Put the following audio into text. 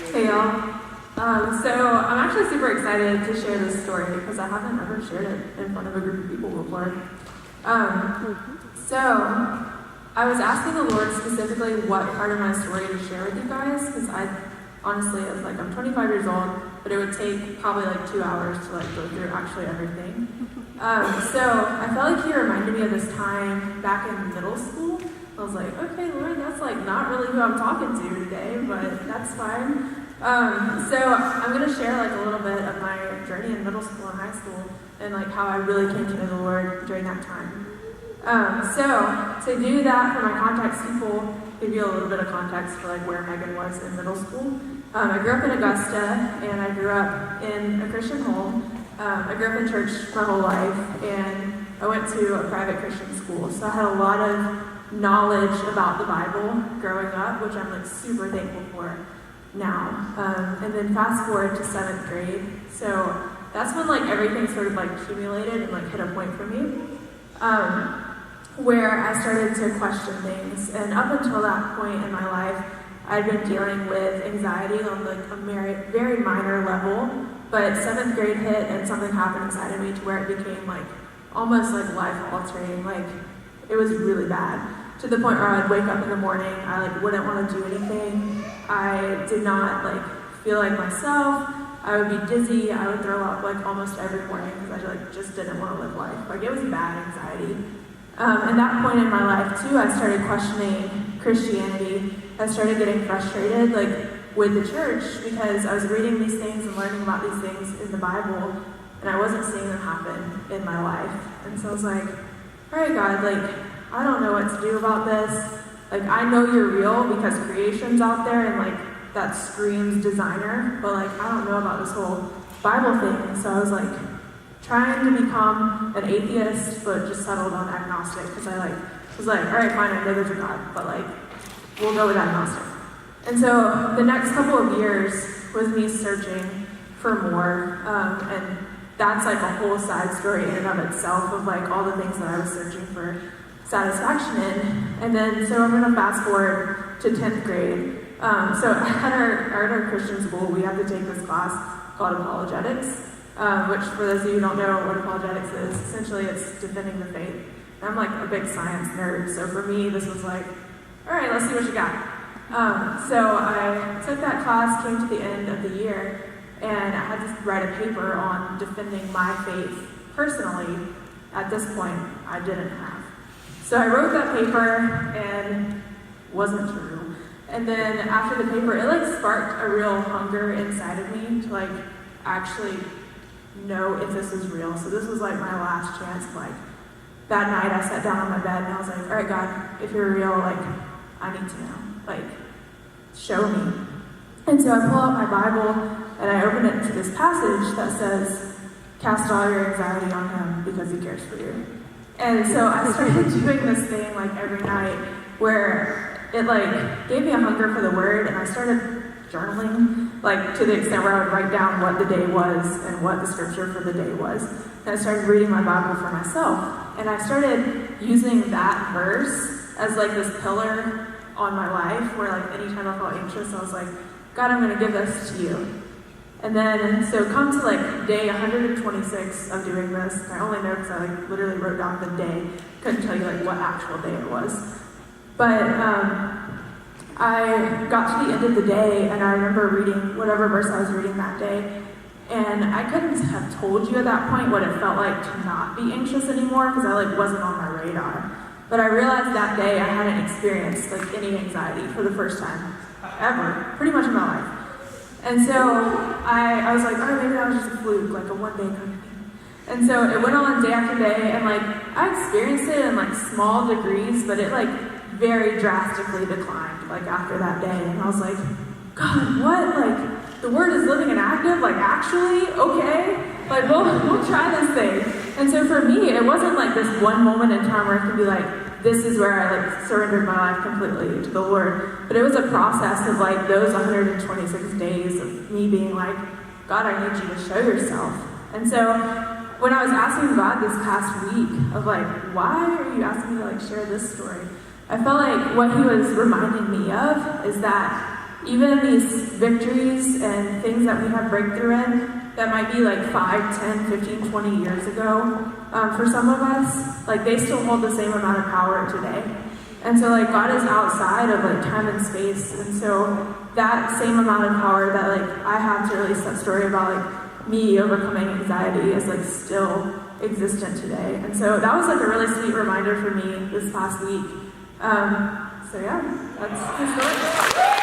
Hey y'all. So I'm actually super excited to share this story because I haven't ever shared it in front of a group of people before. So I was asking the Lord specifically what part of my story to share with you guys because I honestly was like, I'm 25 years old, but it would take probably like 2 hours to like go through actually everything. So I felt like He reminded me of this time back in middle school. I was like, okay, Lord, that's like not really who I'm talking to today, but that's fine. So I'm going to share like a little bit of my journey in middle school and high school and like how I really came to know the Lord during that time. So to do that for my context people, give you a little bit of context for like where Megan was in middle school. I grew up in Augusta and I grew up in a Christian home. I grew up in church my whole life and I went to a private Christian school. So I had a lot of knowledge about the Bible growing up, which I'm like super thankful for now. And then fast forward to 7th grade. So that's when like everything sort of like accumulated and like hit a point for me. Where I started to question things. And up until that point in my life, I'd been dealing with anxiety on like a very minor level. But 7th grade hit and something happened inside of me to where it became like almost like life altering. Like it was really bad. To the point where I'd wake up in the morning, I like wouldn't want to do anything. I did not like feel like myself. I would be dizzy. I would throw up like almost every morning because I like just didn't want to live life. Like it was bad anxiety. At that point in my life too, I started questioning Christianity. I started getting frustrated like with the church because I was reading these things and learning about these things in the Bible, and I wasn't seeing them happen in my life. And so I was like, all right, God, like I don't know what to do about this. Like I know you're real because creation's out there and like that screams designer, but like I don't know about this whole Bible thing. So I was like trying to become an atheist, but just settled on agnostic because I like was like, all right, fine, I know there's a God, but like we'll go with agnostic. And so the next couple of years was me searching for more, and that's like a whole side story in and of itself of like all the things that I was searching for satisfaction in. And then so I'm gonna fast forward to 10th grade. So at our Christian school, we have to take this class called apologetics, which for those of you who don't know what apologetics is, essentially it's defending the faith. And I'm like a big science nerd, so for me this was like, all right, let's see what you got. So I took that class, came to the end of the year, and I had to write a paper on defending my faith personally. At this point, I didn't have. So I wrote that paper and wasn't true. And then after the paper, it like sparked a real hunger inside of me to like actually know if this is real. So this was like my last chance. Like that night I sat down on my bed and I was like, all right, God, if you're real, like I need to know, like show me. And so I pull out my Bible and I open it to this passage that says, cast all your anxiety on him because he cares for you. And so I started doing this thing like every night where it like gave me a hunger for the word, and I started journaling like to the extent where I would write down what the day was and what the scripture for the day was. And I started reading my Bible for myself, and I started using that verse as like this pillar on my life where like anytime I felt anxious, I was like, God, I'm going to give this to you. And then, so come to like day 126 of doing this. I only know because I like literally wrote down the day. Couldn't tell you like what actual day it was. But I got to the end of the day and I remember reading whatever verse I was reading that day. And I couldn't have told you at that point what it felt like to not be anxious anymore because I like wasn't on my radar. But I realized that day I hadn't experienced like any anxiety for the first time ever, pretty much in my life. And so I was like, all right, maybe that was just a fluke, like a one-day kind of thing. And so it went on day after day, and like I experienced it in like small degrees, but it like very drastically declined like after that day. And I was like, God, what? Like the word is living and active? Like actually? Okay. Like we'll try this thing. And so for me, it wasn't like this one moment in time where I could be like, this is where I like surrendered my life completely to the Lord. But it was a process of like those 126 days of me being like, God, I need you to show yourself. And so when I was asking God this past week of like, why are you asking me to like share this story? I felt like what he was reminding me of is that even these victories and things that we have breakthrough in that might be like 5, 10, 15, 20 years ago, for some of us, like they still hold the same amount of power today. And so like God is outside of like time and space, and so that same amount of power that like I have to release that story about like me overcoming anxiety is like still existent today. And so that was like a really sweet reminder for me this past week. So yeah, that's the story.